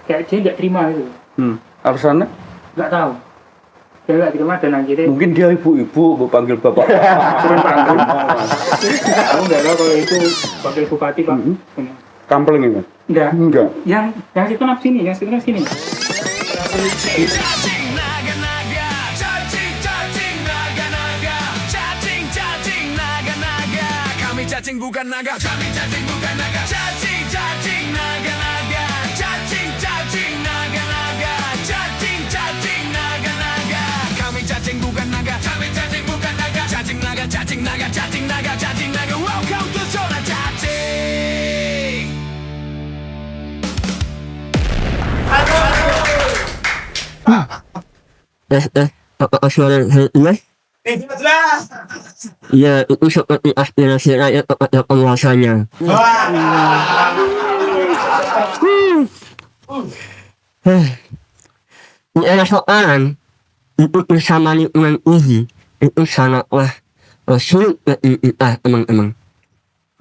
kayak dia nggak terima itu. Alasannya? Nggak tahu. Dia nggak terima dan akhirnya Mungkin dia ibu-ibu, panggil bapak. turun panggung. Aku nggak tahu kalau itu wakil bupati Pak. Kampling ini? Enggak. Yang situ nap sini, yang situ nap sini. Cacing bukan naga, kami cacing bukan naga. Cacing naga-naga. Cacing naga-naga. Cacing naga-naga. Kami cacing bukan naga, kami cacing bukan naga. Cacing naga. Welcome to zona cacing. Suara ini? Ya, itu seperti aspirasi rakyat kepada penguasanya. Di era sekarang, itu bersama lingkungan ini, itu sangatlah sulit bagi kita, teman-teman.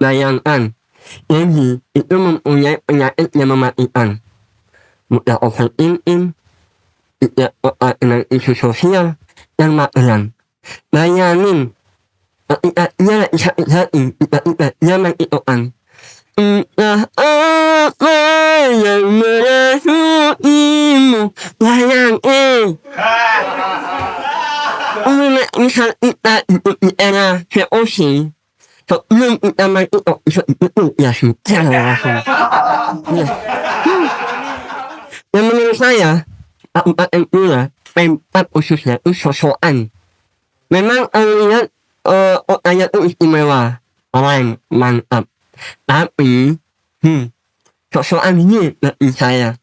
Bayangkan, ini itu mempunyai penyakit yang mematikan. Mudah overthinking, tidak peka dengan isu sosial, dan magelang. Bayangin, ketika dia lagi sakit hati, tiba-tiba dia mengikutan. Entah apa yang merasukimu, bayangin. Misal kita hidup di era VOC, sebelum kita mengikut betul ya sudah langsung. Dan menurut saya, Kabupaten Blora, Pemkab khususnya itu sosokan. Memang lihat kotanya itu istimewa, keren, mantap. Tapi, sosokan ini bagi saya.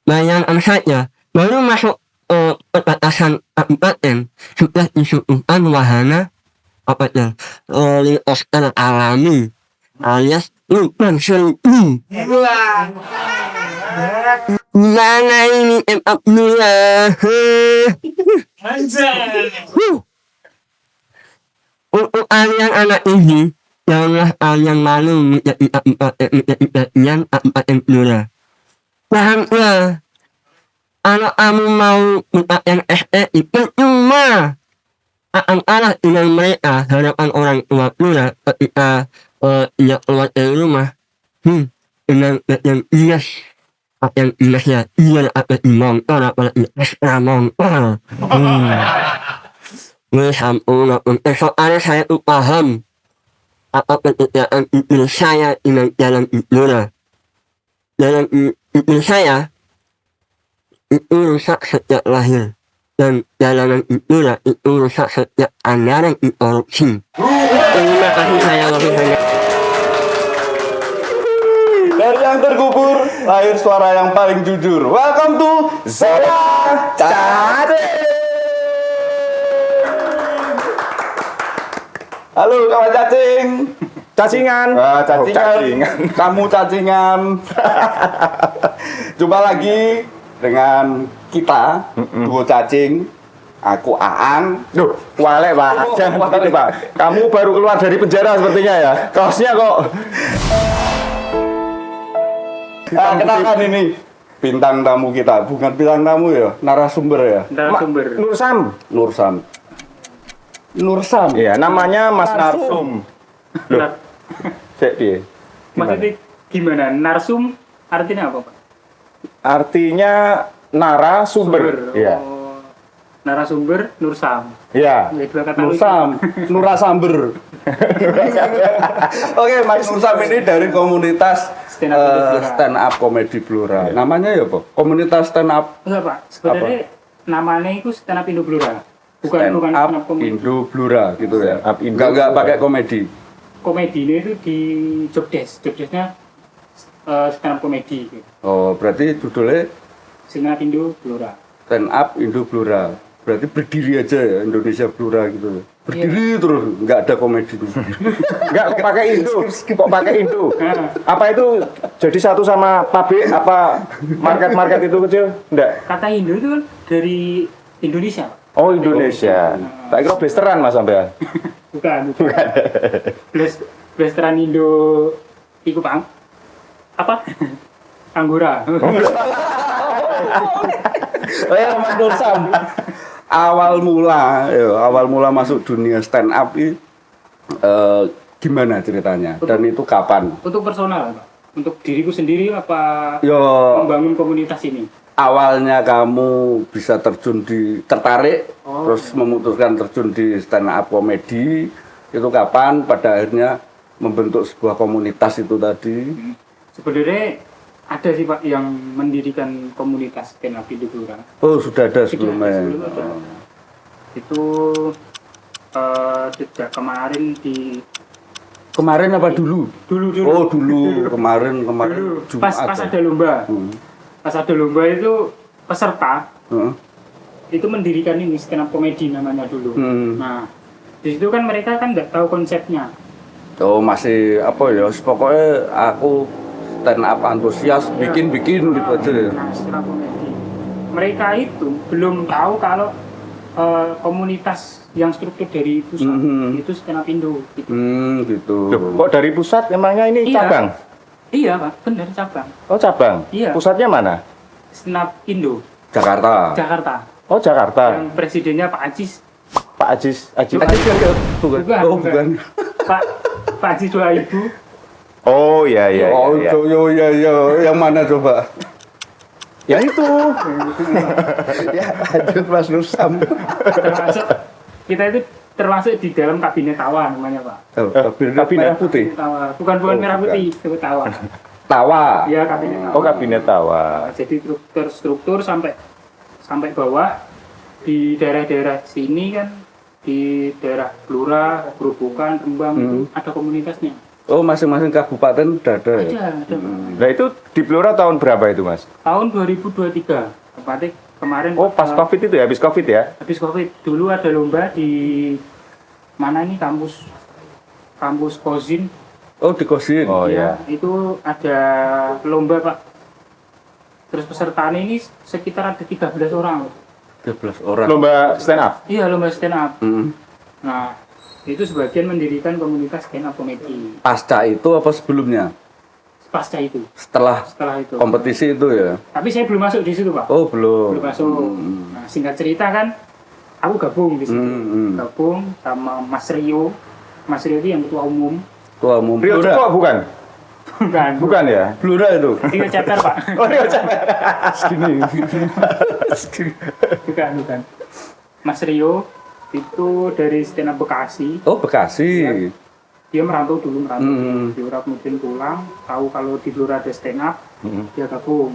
Bayangkan saja, baru masuk perbatasan kabupaten sudah disuguhkan wahana helikopter alami alias lubang seribu. Mana ini Pemkab Blora? Untuk kalian anak ini, janganlah kalian malu menjadi bagian Kabupaten Blora. Bahagia, kalau kamu mau mendapatkan STI, percuma akan kalah dengan mereka. Harapan orang tua Blora ketika ia keluar dari rumah, dengan bagian ias. Yang jelasnya ia ada di motor apalagi ekstra motor. Sampun soalnya saya tuh paham apa pekerjaan ibu saya dengan jalan Blora. Jalan ibu saya itu rusak sejak lahir dan jalanan Blora itu rusak sejak anggaran korupsi. Terima kasih saya lebih banyak. Dari yang terkubur, lahir suara yang paling jujur. Welcome to Zona Cacing. Halo kawan cacing. Cacingan. Cacingan. Kamu cacingan. Jumpa lagi dengan kita, duo cacing. Aku Aang. Duh, walek Pak. Jangan begitu Pak. Kamu baru keluar dari penjara sepertinya ya. Kaosnya kok. Kenalkan ini bintang tamu kita, bukan bintang tamu ya, narasumber ya. Narasumber. Nursam. Iya, namanya Mas Narsum. Loh. Cek piye? Maksudnya gimana? Narsum artinya apa, Pak? Artinya narasumber. Iya. Oh, narasumber Nursam. Iya. Dua kata Nursam, Nurasamber. Oke, Mas Nursam ini dari komunitas stand up comedy Blora. Namanya ya, Pak? Komunitas stand up. Enggak, Pak. Sebenarnya namanya itu stand up Indo Blora. Bukan Stand stand up up komedi. Indo Blora gitu ya. Stand up Indo Enggak Blora. pakai komedi. Komedinya itu di Jobdesk. Jobdesknya stand up komedi gitu. Oh, berarti judulnya Stand up Indo Blora. stand up Indo Blora. Berarti berdiri aja ya Indonesia Blora gitu. Berdiri terus, nggak ada komedi. Enggak kok pakai Indo. Kok pakai Indo? Apa itu jadi satu sama pabrik apa market-market itu kecil? Enggak. Kata Indo itu kan dari Indonesia, Pak. Oh, Indonesia. Tak kira blasteran Mas sampean. Bukan. Blasteran Indo iku Pang. Apa? Anggora. Oh ya Mas Nur Sam. Awal mula masuk dunia stand up ini gimana ceritanya? Dan itu kapan? Untuk personal, Pak. Untuk diriku sendiri apa Yo membangun komunitas ini? awalnya kamu bisa tertarik terus memutuskan terjun di stand up comedy itu kapan pada akhirnya membentuk sebuah komunitas itu tadi? Sebenarnya ada sih Pak yang mendirikan komunitas stand up di Blora. Oh sudah ada Sudah sebelumnya. sebelum ada. Itu sejak kemarin di Kemarin apa dulu? dulu Oh dulu kemarin dulu Jumat. pas ada lomba. Pas ada lomba itu peserta Heeh. itu mendirikan ini stand up comedy namanya dulu. Nah, di situ kan mereka kan nggak tahu konsepnya. Oh masih apa ya? Pokoknya aku stand up antusias bikin gitu aja ya. Nah, stand up comedy. Mereka itu belum tahu kalau komunitas yang struktur dari pusat itu stand up Indo gitu. Gitu. Loh, kok dari pusat emangnya ini Iya. cabang? Iya Pak, benar cabang. Oh cabang? Iya. Pusatnya mana? Stand up Indo, Jakarta. Jakarta. Oh Jakarta. Yang presidennya Pak Ajis. Pak Ajis. Bukan. Oh bukan. Pak Ajis 2000. Oh iya iya. Oh iya. iya. Yang mana coba? Ya itu. Ya lanjut Mas Nur Sam. Termasuk kita itu termasuk di dalam kabinet tawa namanya Pak. Kabinet merah putih. Tawa, bukan merah putih, itu tawa. Tawa. Iya kabinet tawa. Oh kabinet tawa. Jadi struktur sampai bawah di daerah-daerah sini kan di daerah Blora, Grobogan, Rembang itu ada komunitasnya. Oh masing-masing kabupaten udah ada ya? Ada. Nah itu di Blora tahun berapa itu Mas? Tahun 2023. Tepatnya kemarin Oh pas Covid itu ya, habis Covid ya? habis Covid dulu ada lomba di mana ini kampus Kozin. Oh di Kosin. Oh Ya, iya. itu ada lomba Pak. Terus pesertanya ini sekitar ada 13 orang. 13 orang. Lomba stand up. Iya lomba stand up. Hmm. Nah itu sebagian mendirikan komunitas stand up comedy. Pasca itu apa sebelumnya? Pasca itu, Setelah setelah itu. kompetisi itu ya? Tapi saya belum masuk di situ Pak. Oh belum. Belum masuk. Nah, singkat cerita kan, aku gabung di situ. Gabung sama Mas Rio. Mas Rio itu yang ketua umum. Tua umum. Rio Blora. Ceko bukan? Bukan. Bukan ya? Blora itu. Rio Ceper Pak. Oh Rio Ceko. Segini. Bukan. Mas Rio itu dari stand up Bekasi. Oh Bekasi. Dia merantau di Blora kemudian pulang, tahu kalau di Blora ada stand up, dia gabung.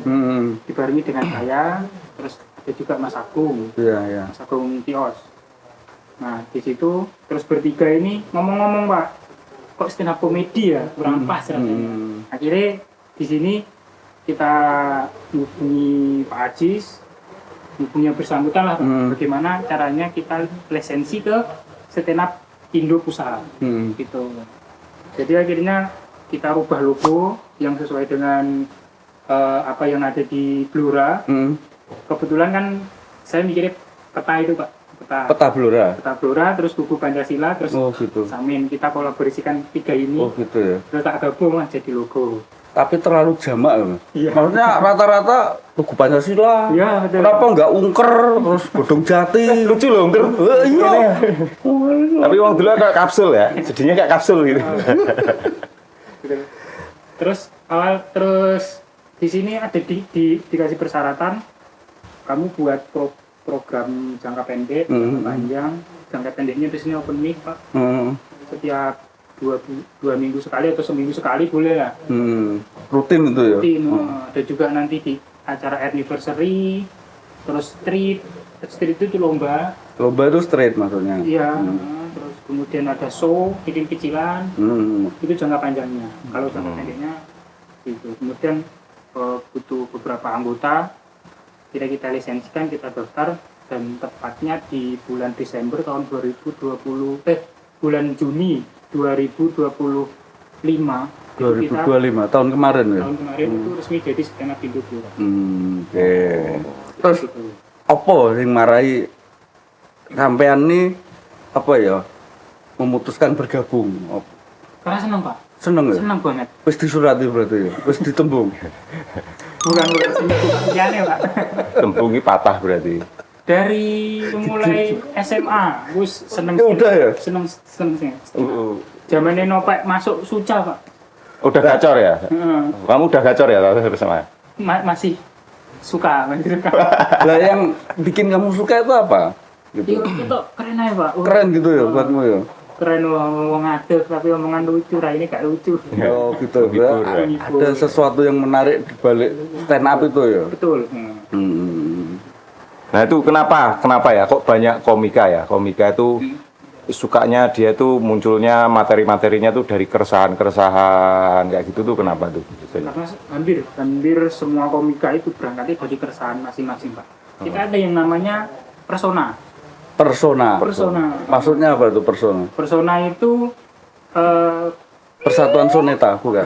Dibarengi dengan saya, terus ada juga Mas Agung, Iya. Mas Agung Tios. Nah di situ terus bertiga ini ngomong-ngomong Pak, kok stand up komedi ya kurang pas rasanya. Akhirnya di sini kita hubungi Pak Ajis, hubungi yang bersangkutan lah, bagaimana caranya kita lisensi ke stand up Indo Pusat gitu. Jadi akhirnya kita rubah logo yang sesuai dengan apa yang ada di Blora. Kebetulan kan saya mikirnya peta itu Pak, Peta Blora. peta Blora, terus tugu Pancasila, terus Oh gitu. Samin, kita kolaborasikan tiga ini, Oh gitu ya. terus tak gabung lah jadi logo. Tapi terlalu jamak loh. Iya. Maksudnya rata-rata tugu Pancasila. Iya, betul. Kenapa nggak ungker terus bodong jati? Lucu loh, Ungker. Iya. Tapi uang dulu kayak kapsul ya, jadinya kayak kapsul gitu. Terus di sini ada dikasih persyaratan kamu buat program jangka pendek, jangka panjang. Jangka pendeknya di sini open mic Pak. Setiap dua minggu sekali atau seminggu sekali boleh lah. Rutin itu ya. Rutin. Ada juga nanti di acara anniversary, terus street itu lomba. Lomba itu straight maksudnya. Iya. Terus kemudian ada show kecil-kecilan. Itu jangka panjangnya. Kalau jangka pendeknya itu. Kemudian butuh beberapa anggota. Kita lisensikan, kita daftar dan tepatnya di bulan Desember tahun 2020 bulan Juni 2025 2025 tahun kemarin ya. tahun kemarin itu resmi jadi stand up Indo Blora. Oke. Terus apa yang marahi sampean nih apa ya memutuskan bergabung? Karena seneng Pak, Seneng ya? seneng banget. Wis disurati berarti ya. Wis ditembung. bukan seni Pak. Tempu ki patah berarti. Dari mulai SMA, gue seneng. Udah ya? Seneng sih. Zamannya Nopek masuk Suca Pak. Udah gacor ya? Kamu udah gacor ya sama? Masih suka. Lah yang bikin kamu suka itu apa? Gitu. Itu keren aja Pak. Keren gitu ya buatmu ya. Keren wong adil tapi omongan lucu, ini gak lucu. Oh gitu ya. Ada sesuatu yang menarik di balik stand up itu ya. Betul. Nah itu kenapa ya kok banyak komika ya? Komika itu sukanya dia tuh munculnya materi-materinya tuh dari keresahan kayak gitu tuh kenapa tuh? Karena hampir semua komika itu berangkatnya dari keresahan masing-masing Pak. Kita ada yang namanya persona. Persona. Maksudnya apa itu persona? Persona itu Persatuan Soneta bukan?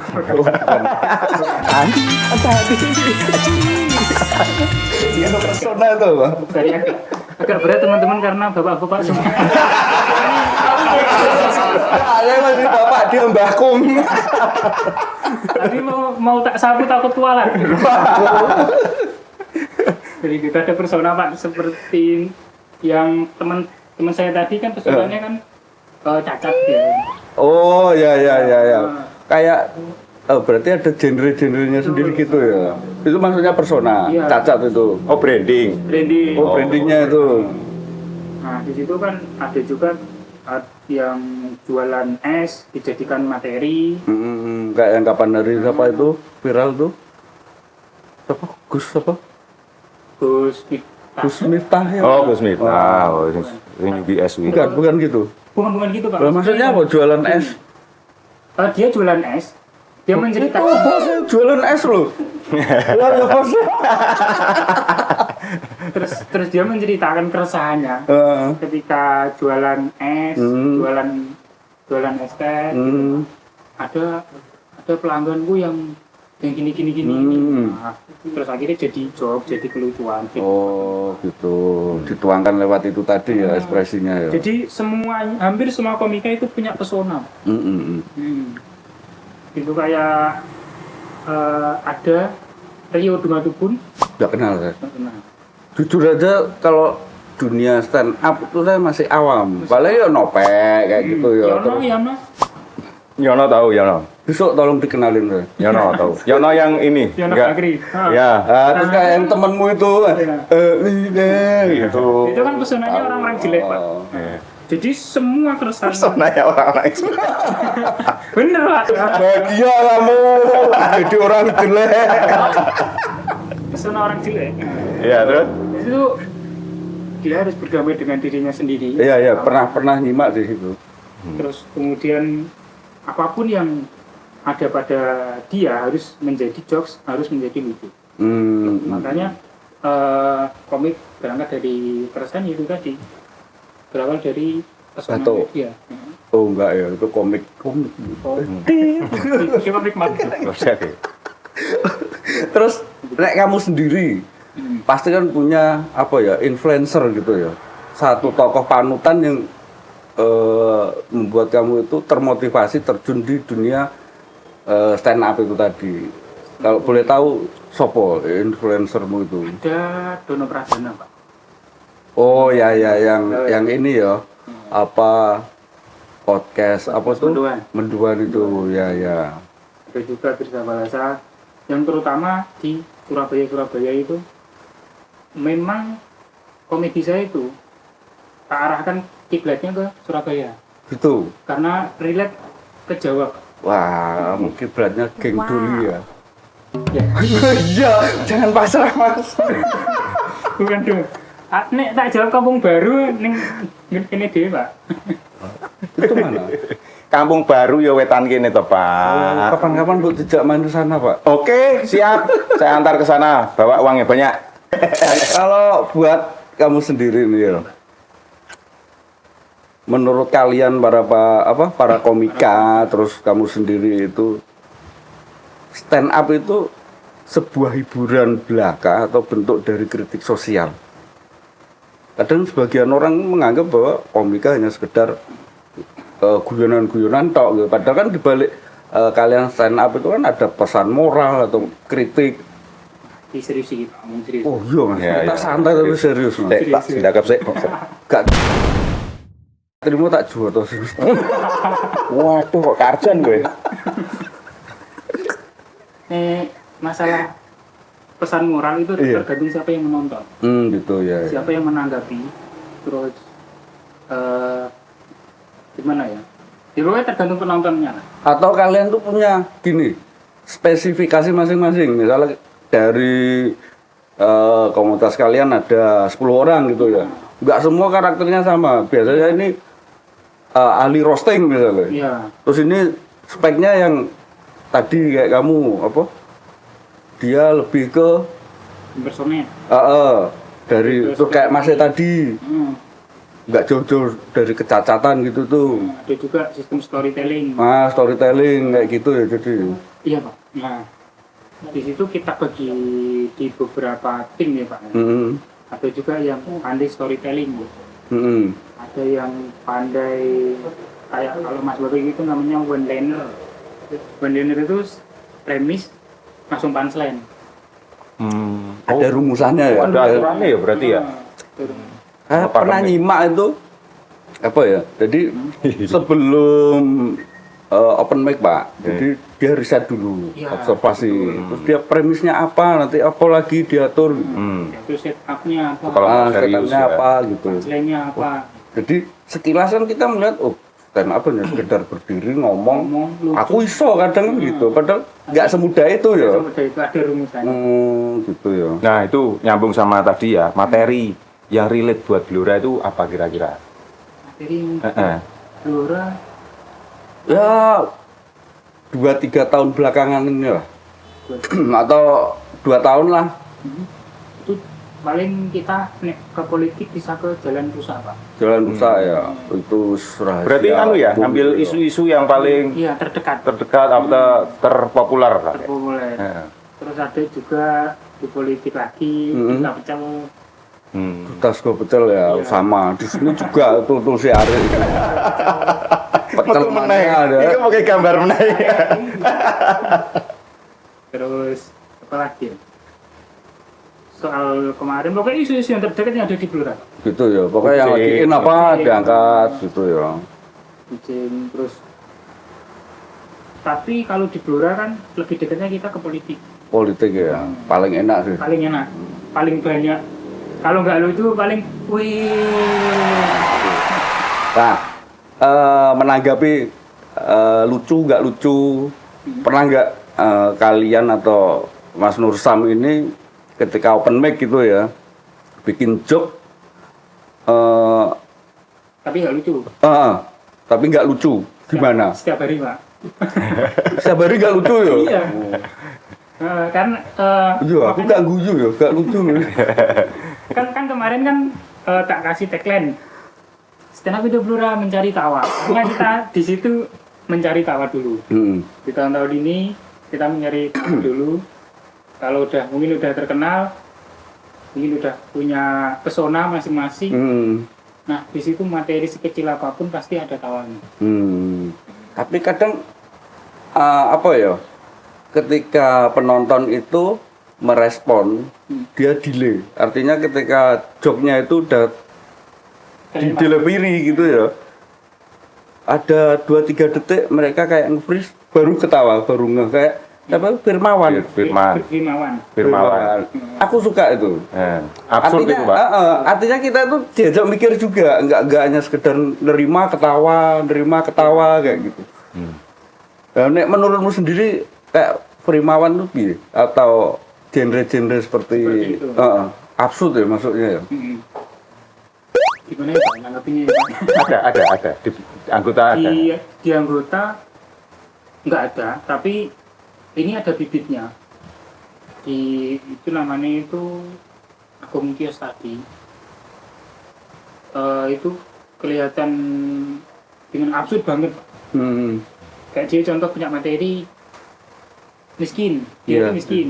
Iya persona itu Pak. dari agak berat teman-teman karena bapak-bapak semua. Saya masih bapak dia mbahkung. Tapi mau tak sapu takut kualat. Jadi kita ada persona Pak seperti yang teman saya tadi kan personanya kan cacat ya. Oh ya. Kayak berarti ada genre-genrenya sendiri gitu ya. Itu maksudnya persona, Iya. cacat itu. Oh branding. Branding. Oh, brandingnya itu. Nah di situ kan ada juga yang jualan es dijadikan materi. Kayak yang kapan hari siapa itu viral tuh? Siapa? Gus Miftah ya. Oh Gus Miftah. Oh ini UBS ini. Bukan gitu. Bukan gitu Pak. Lah, maksudnya apa jualan es? Dia jualan es. Dia Oh, menceritakan. bosnya jualan es loh. Lah ya bosnya. terus dia menceritakan keresahannya ketika jualan es, jualan es teh. Ada pelangganku yang gini. Nah, terus akhirnya jadi joke, jadi kelucuan. Gitu. Oh gitu. Dituangkan lewat itu tadi ya ekspresinya ya. Jadi hampir semua komika itu punya pesona. Itu kayak ada Rio Dumatubun. Nggak kenal saya. Nah, Jujur aja kalau dunia stand up itu saya masih awam. Paling ya Nopek kayak gitu ya. Yono. Yono tahu Yono. Besok tolong dikenalin saya. Yono tahu. Yono yang ini. Yono enggak. Bagri. Ya. Terus kayak yang temenmu itu gitu. Itu kan pesonanya orang-orang jelek Pak. Jadi semua keresahan. Personanya orang-orang itu. Bener Pak. Bahagia kamu jadi orang jelek. Pesona orang jelek. Iya terus. Itu dia harus berdamai dengan dirinya sendiri. Iya pernah nyimak di situ. Terus kemudian apapun yang ada pada dia harus menjadi jokes, harus menjadi lucu. Makanya komik berangkat dari keresahan itu tadi, berawal dari pesona Satu. dia. Oh enggak ya, itu komik. Dia komik mati. Terus nek kamu sendiri pasti kan punya apa ya, influencer gitu ya. Satu tokoh panutan yang membuat kamu itu termotivasi terjun di dunia stand up itu tadi. Kalau boleh tahu sopo influencermu itu? Ada Dono Pradana Pak. Oh ya yang ini ya, apa podcast apa tuh? Menduan itu ya. Ada juga Tirta Balasa yang terutama di Surabaya itu memang komedi saya itu tak arahkan kiblatnya ke Surabaya. Gitu. Karena relate ke Jawa. Wah, mungkin beratnya geng dulu ya. Ya. Iya, jangan pasrah mas. Bukan dong. Nek tak jawab kampung baru ning kene dhewe, Pak. Itu mana? Kampung Baru ya wetan kene to, Pak. Kapan-kapan Bu dijak main ke sana, Pak. Oke, siap. Saya antar ke sana. Bawa uangnya banyak. Kalau buat kamu sendiri nih ya. Menurut kalian para komika, terus kamu sendiri itu stand up itu sebuah hiburan belaka atau bentuk dari kritik sosial? Kadang sebagian orang menganggap bahwa komika hanya sekedar guyonan-guyonan tok gitu. Padahal kan dibalik kalian stand up itu kan ada pesan moral atau kritik. serius sih, Pak. Ngomong serius. Oh iya mas, Ya, kita ya. santai tapi serius mas. Tak sindakap sih. Gak terima tak jual terus. Waduh kok karjan gue. Masalah pesan moral itu Iya. tergantung siapa yang menonton, Gitu ya. siapa yang menanggapi, terus gimana ya? Ya pokoknya tergantung penontonnya lah. Atau kalian tuh punya gini spesifikasi masing-masing. Misalnya dari komunitas kalian ada 10 orang gitu ya. Nggak semua karakternya sama. Biasanya ini ahli roasting misalnya. Iya. Terus ini speknya yang tadi kayak kamu apa? Dia lebih ke Personnya. dari tuh kayak Masnya tadi nggak jauh-jauh dari kecacatan gitu tuh. Ada juga sistem storytelling. Storytelling kayak gitu ya jadi. Iya Pak. Nah, di situ kita bagi di beberapa tim ya Pak. Mm-mm. Ada juga yang pandai storytelling, Bu. Mm-mm. Ada yang pandai kayak kalau Mas Bapak itu namanya one liner. One liner itu premis langsung punchline. Ada rumusannya ya. Ada aturannya ya berarti ya. Pernah nyimak itu apa ya? Jadi sebelum open mic Pak, jadi dia riset dulu, Iya. observasi. Terus dia premisnya apa, nanti apa lagi diatur. Terus set up-nya apa, Kalau serius Setannya ya. apa gitu. punchline-nya apa. Jadi sekilas kan kita melihat, oh stand up hanya sekedar berdiri ngomong. Ngomong, lucu. Aku iso kadang gitu, padahal nggak semudah itu ya. Semudah itu ada rumusannya. Gitu ya. Nah itu nyambung sama tadi ya, materi yang relate buat Blora itu apa kira-kira? Jadi Heeh. Blora Ya 2-3 tahun belakangan ini lah. Atau 2 tahun lah. itu paling kita nek ke politik bisa ke jalan rusak Pak. Jalan rusak ya. Itu rahasia. Berarti anu ya, umum ngambil gitu. isu-isu yang paling Iya terdekat, terdekat atau terpopuler lah. terpopuler. Heeh. Terus ada juga di politik lagi, kita pecah Tas gue pecel ya Iya. sama. Di sini juga tuh si Ari. Pecel mana ada. Itu pakai gambar menaik. terus apa lagi? Soal kemarin pokoknya isu-isu yang terdekat yang ada di Blora. Gitu ya. Pokoknya yang lagi in apa diangkat gitu ya. Kucing terus tapi kalau di Blora kan lebih dekatnya kita ke politik. Politik ya. Paling enak sih. Paling enak, paling banyak. Kalau nggak lucu paling wih. Nah, menanggapi lucu nggak lucu, pernah nggak kalian atau Mas Nur Sam ini ketika open mic gitu ya, bikin joke, Tapi nggak lucu. tapi nggak lucu, gimana? Setiap hari Pak. Setiap hari nggak lucu ya? Iya. Kan Iya, aku nggak guyu ya, nggak lucu. kan kemarin kan tak kasih tagline stand up itu Blora mencari tawa. Karena kita di situ mencari tawa dulu. Di tahun-tahun ini kita mencari tawa dulu. Kalau mungkin udah terkenal, mungkin udah punya pesona masing-masing. Nah di situ materi sekecil apapun pasti ada tawanya. Tapi kadang apa ya? Ketika penonton itu merespon, dia delay. Artinya ketika joke-nya itu udah di delivery gitu ya. Ada 2-3 detik mereka kayak nge-freeze, baru ketawa, baru nge kayak apa? Firmawan. Firmawan. Aku suka itu. Absurd itu, Pak. Artinya kita tuh diajak mikir juga, enggak hanya sekedar nerima ketawa kayak gitu. Nah, nek menurutmu sendiri kayak Firmawan tuh piye? Atau genre-genre seperti itu. absurd ya maksudnya ya? Gimana ya Pak nanggapinya ya Pak? Ada. Di anggota ada. Di anggota nggak ada, tapi ini ada bibitnya. Itu namanya itu Agung Tios tadi. Itu kelihatan dengan absurd banget. Kayak dia contoh punya materi miskin, dia itu miskin.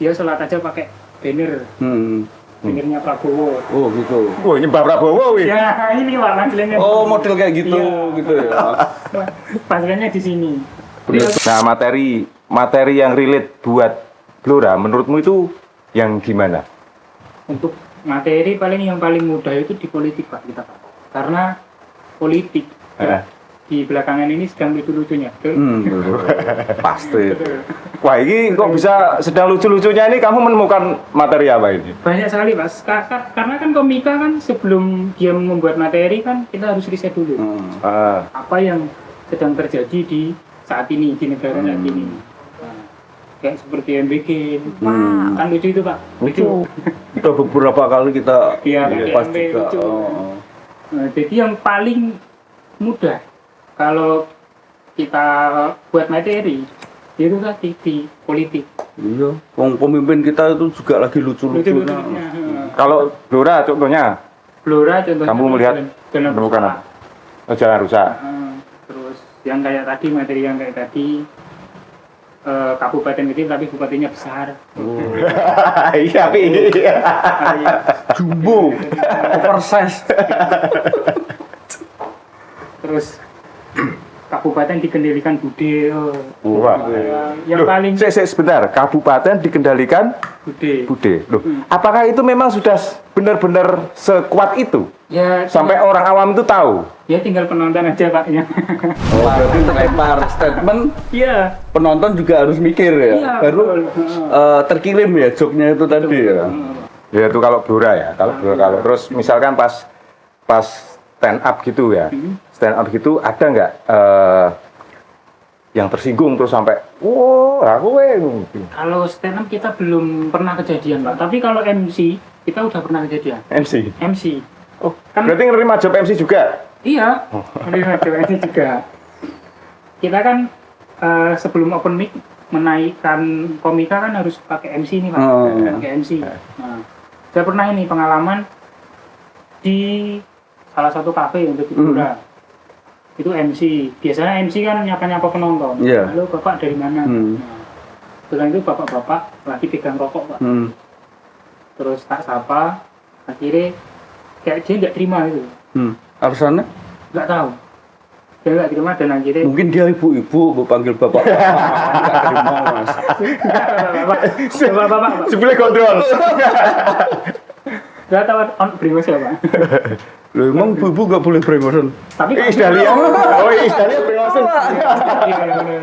Dia sholat aja pakai banner, bannernya Prabowo. Oh gitu. Oh, nyembah Prabowo wih. Ya ini warna jelennya. Oh model kayak gitu, Iya. gitu ya. Pasirnya di sini. Nah, materi yang relate buat Blora, menurutmu itu yang gimana? Untuk materi yang paling mudah itu di politik Pak kita Pak. Karena politik Eh. di belakangan ini sedang lucu-lucunya. Pasti. Wah, ini kok bisa sedang lucu-lucunya ini kamu menemukan materi apa ini? Banyak sekali Pak. Karena kan komika kan sebelum dia membuat materi kan kita harus riset dulu. Apa yang sedang terjadi di saat ini di negara saat ini. Nah, kayak seperti MBG. Kan lucu itu Pak. Lucu. Udah beberapa kali kita Iya, pas pakai juga. lucu. Nah, jadi yang paling mudah kalau kita buat materi itu tadi di politik. Iya, wong pemimpin kita itu juga lagi lucu-lucunya. Lucu-lucunya. Kalau Blora contohnya, Blora contohnya kamu melihat jalan menemukan rusak. apa? Jalan rusak. Terus yang kayak tadi materi yang kayak tadi kabupaten kecil tapi bupatinya besar. Iya, Jumbo, oversize. Terus kabupaten dikendalikan bude. Wah. Yang Loh, paling sebentar, kabupaten dikendalikan bude. Bude. Loh, apakah itu memang sudah benar-benar sekuat itu? Ya Sampai orang awam itu tahu? ya tinggal penonton aja Pak ya. Oh, berarti terlempar statement, Iya. penonton juga harus mikir ya. Iya, Baru betul. terkirim ya joknya itu tadi ya. Ya itu kalau Blora ya. Kalau terus misalkan pas stand up gitu ya. Stand up gitu ada nggak yang tersinggung terus sampai wah aku Kalau stand up kita belum pernah kejadian Pak. Tapi kalau MC kita udah pernah kejadian. MC. MC. Oh, Kan- berarti nerima job MC juga? Iya. Menerima MC juga. Kita kan sebelum open mic menaikkan komika kan harus pakai MC nih Pak. Pakai MC. Nah, saya pernah ini pengalaman di salah satu kafe untuk di Blora. Itu MC. Biasanya MC kan nyapa-nyapa penonton. Iya. Halo Bapak dari mana? Hmm. Nah, setelah itu bapak-bapak lagi pegang rokok Pak. Terus tak sapa, akhirnya kayak dia nggak terima gitu. Alasannya? Nggak tahu. Dia nggak terima dan akhirnya Mungkin dia ibu-ibu, mau panggil bapak. Nggak terima, Mas. bapak-bapak Sebelah kontrol. nggak tahu on primus ya Pak. Loh, emang ibu-ibu nggak boleh promotion? Tapi kok Isdalia. Oh, Isdalia berlangsung. Iya, bener.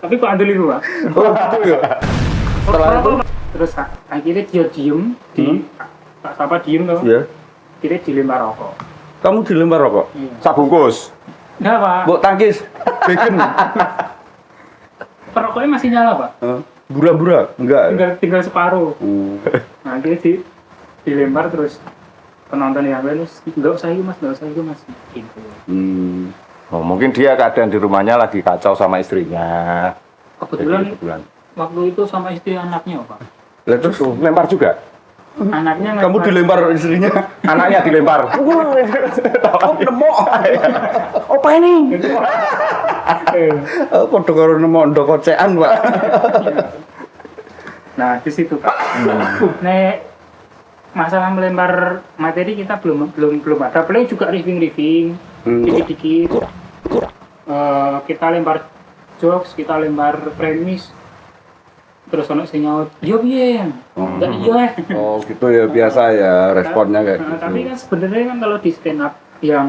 Tapi kok andel itu Pak. Oh, gitu ya. Setelah itu, Terus akhirnya dia diem di tak sapa diem tuh. ya, Akhirnya dilempar rokok. kamu dilempar rokok. Iya. Sabungkus. Nggak Pak. Mbok tangkis, bacon. Perokoknya masih nyala Pak. Bura-bura, enggak. Tinggal separuh. Hmm. Nah, akhirnya dilempar terus penonton yang lain nggak usah itu mas gitu. Oh, mungkin dia keadaan di rumahnya lagi kacau sama istrinya. Kebetulan waktu itu sama istri anaknya Pak. Lah terus Lempar juga. Anaknya kamu dilempar istrinya. Anaknya dilempar. Oh, nemu. Apa ini? Oh, padha karo nemu ndok kocekan, Pak. Nah di situ Pak. Nek masalah melempar materi kita belum ada. Paling juga riffing dikit-dikit. Kita lempar jokes, kita lempar premis. Terus ono sing nyaut, "Yo piye?" Enggak iya. Oh, gitu ya, biasa ya responnya kayak gitu. Tapi kan sebenarnya kan kalau di stand up yang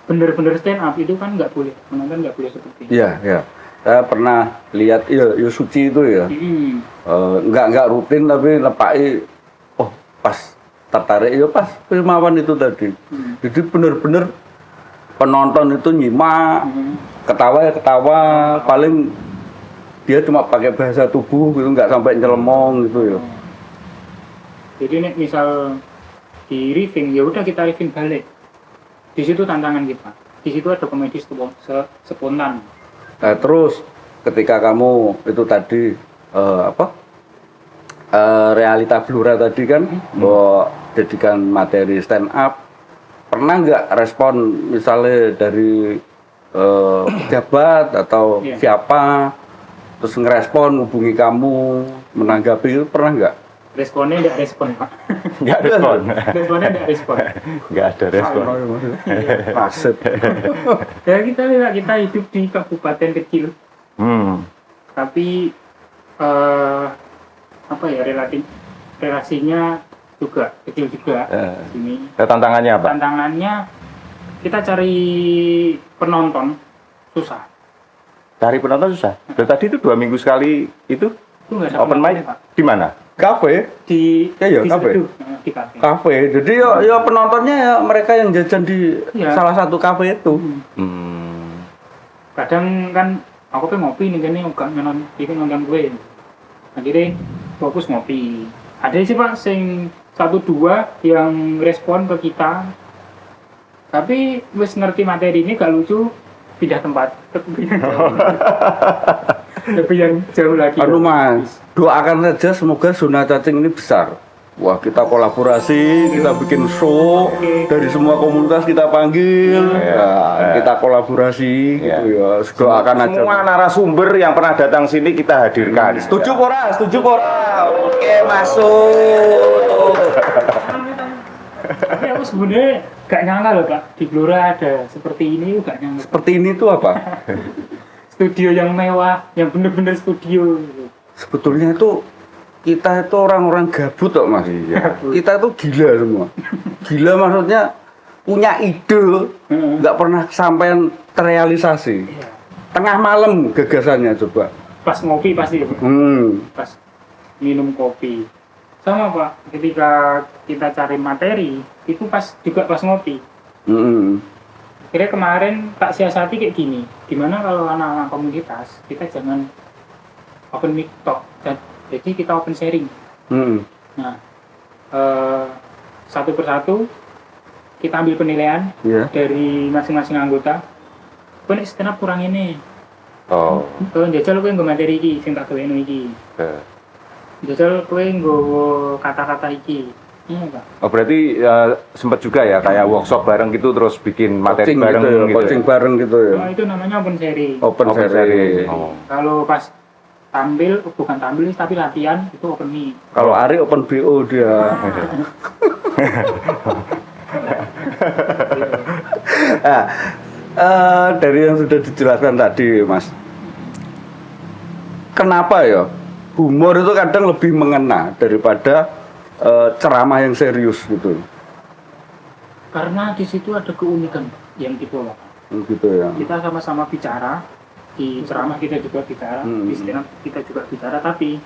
bener-bener stand up itu kan nggak boleh, penonton nggak boleh seperti itu. Iya, iya. Saya pernah lihat ya Suci itu ya. Enggak rutin tapi lepaki oh pas tertarik ya pas Firmawan itu tadi. Jadi bener-bener penonton itu nyimak, ketawa ya ketawa, paling dia cuma pakai bahasa tubuh gitu, nggak sampai nyelemong gitu ya. Jadi nih misal di riffing ya udah kita riffing balik. Di situ tantangan kita. Di situ ada komedi spontan. Terus ketika kamu itu tadi realita Blora tadi kan mau jadikan materi stand up, pernah nggak respon misalnya dari pejabat atau siapa terus ngerespon hubungi kamu menanggapi itu pernah nggak? Responnya nggak respon Pak. Nggak respon. Responnya nggak respon. Nggak ada respon. Maksud. Ya kita hidup di kabupaten kecil. Hmm. Tapi apa ya relasinya juga kecil juga di sini. Tantangannya apa? Tantangannya kita cari penonton susah. Cari penonton susah. Dari tadi itu 2 minggu sekali itu Itu nggak ada open mic penontonnya, Pak. di mana? Kafe, Di Ya, di kafe. Seduh, di kafe. kafe. Jadi ya penontonnya ya mereka yang jajan di Iya. salah satu kafe itu. Kadang kan aku pengen ngopi nih gini enggak nonton gue. Akhirnya fokus ngopi. Ada sih Pak sing 1-2 yang respon ke kita. Tapi wis ngerti materi ini gak lucu, pindah tempat. Lebih yang jauh lagi. Anu Mas, doakan saja semoga zona cacing ini besar. Wah, kita kolaborasi, kita bikin show dari semua komunitas kita panggil, kita kolaborasi gitu ya. Doakan aja. Semua narasumber yang pernah datang sini kita hadirkan. Setuju pora? Setuju pora? Oke, masuk. Tapi aku sebenarnya gak nyangka loh Pak, di Blora ada seperti ini, gak nyangka. Seperti ini tuh apa? Studio yang mewah, yang bener-bener studio. Sebetulnya itu kita itu orang-orang gabut kok Mas. Kita itu gila semua. Gila maksudnya punya ide, nggak pernah kesampaian terrealisasi. Iya. Tengah malam gagasannya coba. Pas ngopi pasti, pas minum kopi. Sama Pak, ketika kita cari materi, itu juga pas ngopi. Kira kemarin tak siasati kayak gini, gimana kalau anak-anak komunitas, kita jangan open mic talk, jadi kita open sharing. Nah, satu persatu kita ambil penilaian dari masing-masing anggota. Kowe nek stand up kurang ini. Oh. Kowe njajal kowe nggo materi iki sing tak gaweno iki. Njajal kowe nggo kata-kata iki. Iya, Pak. Oh, berarti sempat juga ya kayak workshop bareng gitu terus bikin materi Coaching bareng gitu ya, gitu. coaching bareng gitu ya. Nah, itu namanya open sharing. Open Open sharing. sharing. Oh. Kalau pas bukan tampil tapi latihan itu open mic. Kalau Ari open BO dia. Nah, dari yang sudah dijelaskan tadi, Mas. Kenapa ya? Humor itu kadang lebih mengena daripada ceramah yang serius gitu. Karena di situ ada keunikan yang dibawa. Gitu ya. Kita sama-sama bicara, di ceramah kita juga bicara, di stand up kita juga bicara, tapi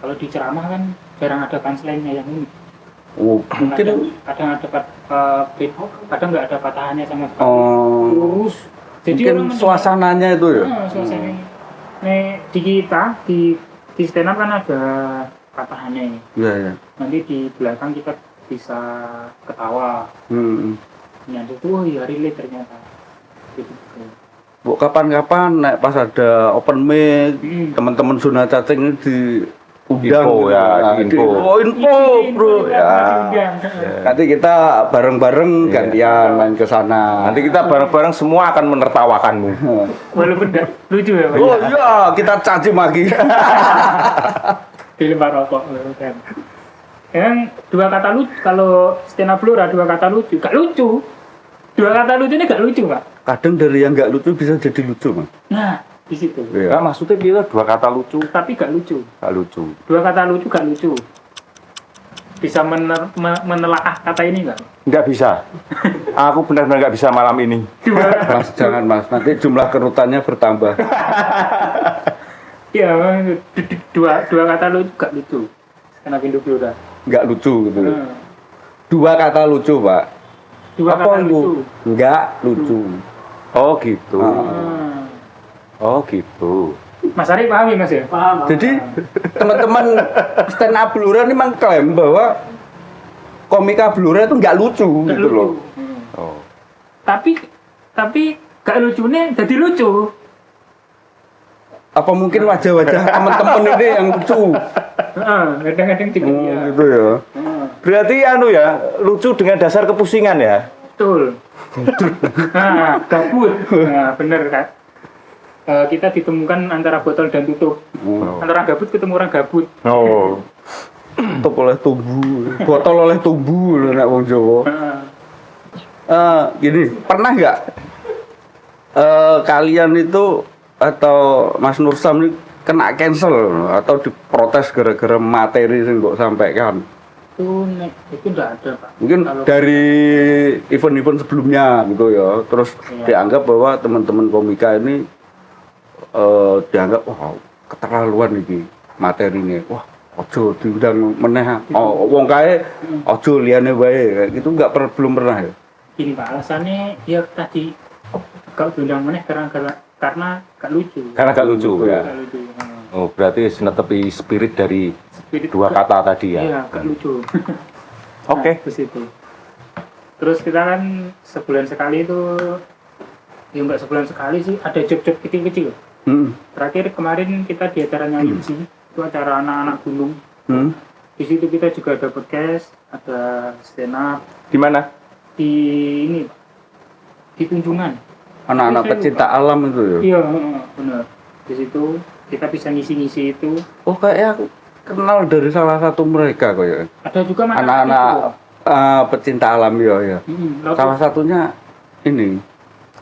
kalau di ceramah kan jarang ada punchline-nya yang unik. Oh, mungkin Kadang ada kadang nggak ada patahannya sama sekali. Lurus. Jadi mungkin orang suasananya itu ya. suasananya. Nih di kita di stand up kan ada patahannya. Iya, ya. Nanti di belakang kita bisa ketawa. Nyadar tuh, oh iya relate ternyata. Gitu. Bu, kapan-kapan naik pas ada open mic, teman-teman zona cacing ini diundang Info gitu. ya, Nah, info. info bro ya. Nanti kita bareng-bareng gantian main ke sana. Nanti kita bareng-bareng semua akan menertawakanmu. Walaupun nggak lucu ya Pak. Oh iya, kita caci maki. Dilempar rokok kan. Yang dua kata lucu, kalau stand up Blora dua kata lucu, gak lucu. Dua kata lucu ini gak lucu Pak. Kadang dari yang nggak lucu bisa jadi lucu, Mas. Nah, di situ. Ya, maksudnya dia 2 kata lucu, Tapi gak lucu. gak lucu. Dua kata lucu gak lucu. Bisa menelaah kata ini nggak? Nggak bisa. Aku benar-benar nggak bisa malam ini. Mas, jangan Mas, nanti jumlah kerutannya bertambah. Iya, dua kata lucu gak lucu. Stand up Indo Blora. Nggak lucu gitu. 2 kata lucu, Pak. Dua Apa kata itu? lucu. Nggak lucu. Oh gitu. Hmm. Oh gitu. Mas Ari paham ya Mas ya? Paham. Jadi teman-teman stand up Blora ini mengklaim bahwa komika Blora itu nggak lucu Gak gitu lucu. loh. Oh. Tapi gak lucunya jadi lucu. Apa mungkin wajah-wajah teman-teman ini yang lucu? Kadang-kadang juga iya. Gitu ya. Berarti anu ya, lucu dengan dasar kepusingan ya. Betul. Nah, gabut. Nah, bener kan? Kita ditemukan antara botol dan tutup. Antara gabut ketemu orang gabut. Oh. Tutup oleh tubuh, botol oleh tubuh, nek wong Jawa. Gini, pernah nggak kalian itu atau Mas Nursam ini kena cancel atau diprotes gara-gara materi yang mbok sampaikan? Itu enggak ada, Pak. Mungkin dari event-event sebelumnya gitu ya, terus dianggap bahwa teman-teman komika ini dianggap wah keterlaluan ini materinya, wah ojo diundang meneh, wong kae ojo liyane wae, gitu belum pernah ya. Gini Pak, alasannya ya tadi kalau diundang meneh karena gak lucu. Karena gak lucu ya. Gak lucu. Oh, berarti netepi spirit dari Spirit dua kata tadi ya. Iya, gak lucu. Oke. Nah, terus itu. Terus kita kan sebulan sekali itu, ya enggak sebulan sekali sih, ada job-job kecil-kecil. Terakhir kemarin kita di acaranya Yunsi, itu acara anak-anak gunung. Di situ kita juga ada podcast, ada stand up. Di mana? Di ini, Pak. Di Tunjungan. Anak-anak pecinta alam itu ya. Iya, benar. Di situ kita bisa ngisi-ngisi itu. Oh, kayak aku kenal dari salah satu mereka kok ya. Ada juga Anak-anak pecinta alam ya. Salah satunya ini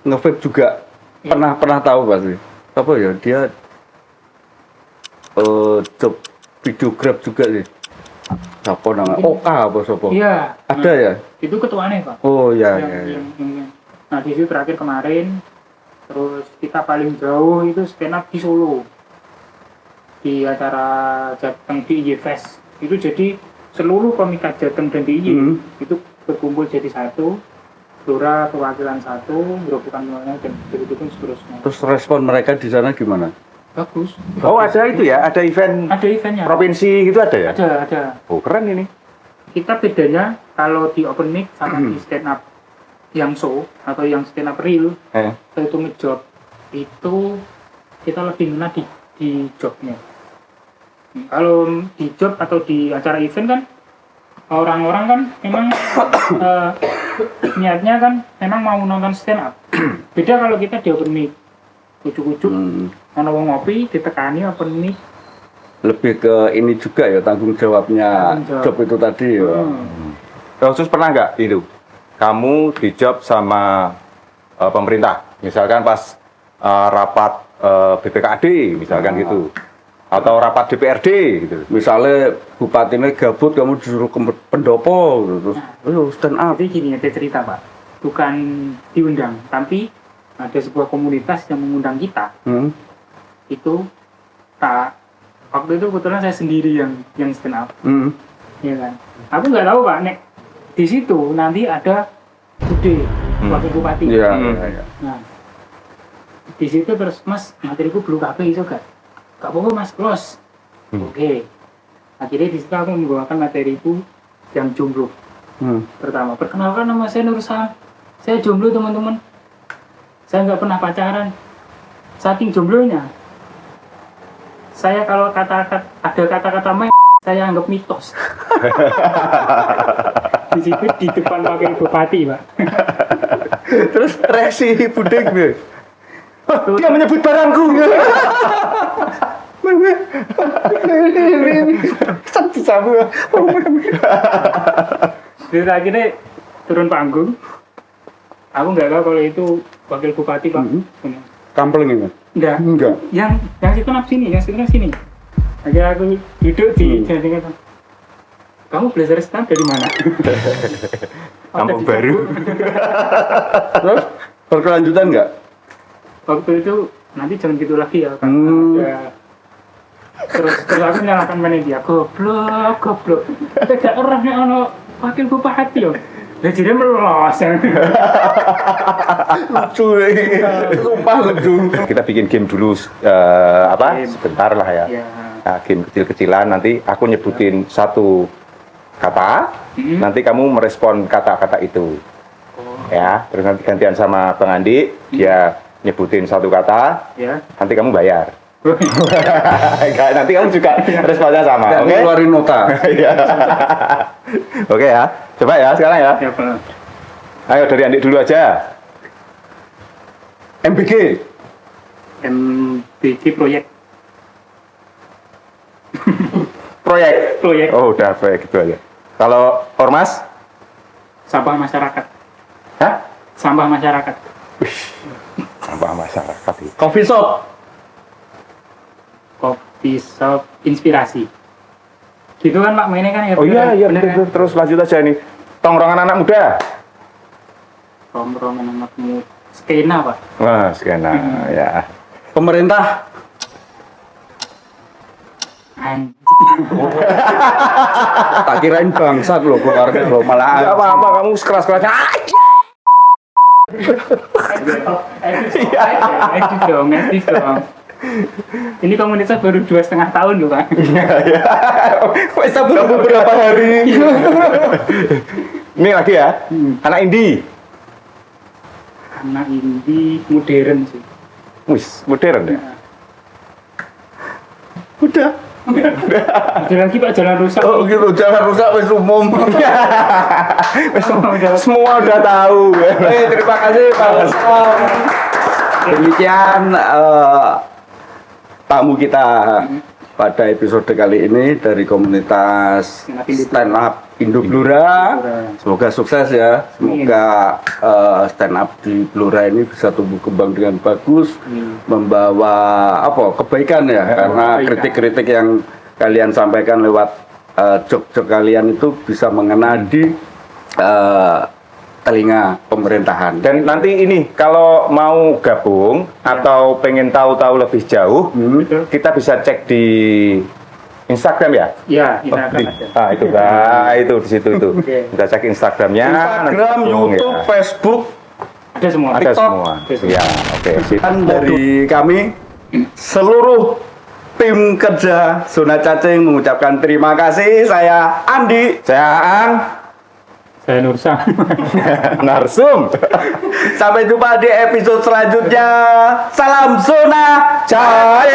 nge-vape juga. Pernah tahu pasti. Apa ya? Dia job videograf juga sih. Apa namanya? Oka apa sopo? Iya. Ada ya? Itu ketuanya, Pak. Oh iya. Nah, di situ terakhir kemarin, terus kita paling jauh itu stand up di Solo. Di acara Jateng DIY Fest. Itu jadi seluruh komika Jateng dan DIY itu berkumpul jadi satu. Blora perwakilan satu, Gerobokan semuanya, dan begitu pun seterusnya. Terus respon mereka di sana gimana? Bagus. Oh, ada itu ya, ada event Ada eventnya. provinsi gitu ada ya? Ada. Oh, keren ini. Kita bedanya kalau di open mic sama di stand up yang show atau yang stand up real, itu ngejob itu kita lebih ngena di jobnya. Kalau di job atau di acara event kan orang-orang kan memang niatnya kan memang mau nonton stand up. Beda kalau kita di open mic, ujuk-ujuk ono wong ngopi ditekani open mic. Lebih ke ini juga ya tanggung jawabnya job itu tadi ya. Khusus pernah nggak itu? Kamu di job sama pemerintah, misalkan pas rapat BPKAD, misalkan gitu, atau rapat DPRD, gitu. Misalnya bupatinya gabut, kamu disuruh ke pendopo, gitu. Terus stand up. Jadi gini ada cerita Pak, bukan diundang, tapi ada sebuah komunitas yang mengundang kita. Itu waktu itu kebetulan saya sendiri yang stand up, ya kan. Aku nggak tahu Pak, nek di situ nanti ada Bude, wakil bupati. Iya. Nah, di situ terus Mas, materiku belum kabeh iso gak? Gak apa-apa Mas, close. Oke. Akhirnya di situ aku membawakan materiku yang jomblo. Pertama, perkenalkan nama saya Nur Sam. Saya jomblo teman-teman. Saya nggak pernah pacaran. Saking jomblonya, saya kalau ada kata-kata saya anggap mitos. Di situ di depan wakil bupati, Pak. Terus reaksi Budek nih. Dia menyebut barangku. Terus akhirnya turun panggung. Aku nggak tahu kalau itu wakil bupati, Pak. Kampling ini? Enggak. Yang situ sini. Akhirnya aku duduk di jaringan. Kamu belajar stand dari mana? Kampung baru. Terus berkelanjutan nggak? Waktu itu nanti jangan gitu lagi ya. Terus aku menyalahkan dia. Goblok. Tidak orangnya ono wakil bupati loh. Lah jadi melos. Lucu sumpah lucu. Kita bikin game dulu sebentar lah ya. Nah, game kecil-kecilan, nanti aku nyebutin satu kata, nanti kamu merespon kata-kata itu. Ya, terus nanti gantian sama Bang Andi, dia nyebutin satu kata, nanti kamu bayar. Nanti kamu juga responnya sama, oke? Keluarin nota. Oke ya, coba ya sekarang ya. Ayo dari Andi dulu aja. MBG proyek. Proyek. Oh, udah proyek gitu aja. Kalau Ormas? Sampah masyarakat. Hah? Sampah masyarakat. Sampah masyarakat itu. Coffee shop Kopi Shop Inspirasi. Gitu kan Pak mainnya kan ya. Oh iya, iya bener, betul. Terus lanjut aja nih. Tongkrongan anak muda. Tongkrongan anak muda. Skena Pak. Wah, skena ya. Pemerintah Anjing. tak kirain bangsat loh keluarga lo Enggak malah apa-apa, kamu keras-kerasnya. Edit dong. Ini komunitas baru 2,5 tahun loh Pak. Wes baru beberapa hari. Ini lagi ya. Anak indie. Anak indie modern sih. Wis, modern ya. udah Ada lagi Pak jalan rusak. oh gitu jangan rusak wis umum. Semua udah tahu. Terima kasih Pak Usman. Demikian tamu kita pada episode kali ini dari komunitas Stand Up Indo Blora. Semoga sukses ya. Semoga stand up di Blora ini bisa tumbuh kembang dengan bagus, membawa kebaikan ya. Karena kritik-kritik yang kalian sampaikan lewat jok-jok kalian itu bisa mengena di telinga pemerintahan. Dan nanti ini kalau mau gabung atau pengen tahu-tahu lebih jauh, kita bisa cek di Instagram ya. Iya, Instagram ada. Itu di situ itu. Kita cek Instagramnya. Instagram, nanti YouTube, ya. Facebook, Ada semua. Ada TikTok. semua. Ya, oke. Sip. dan dari kami seluruh tim kerja Zona Cacing mengucapkan terima kasih. Saya Andi. Saya Ang. Saya Nursang. Narsum. Sampai jumpa di episode selanjutnya. Salam Zona Cacing.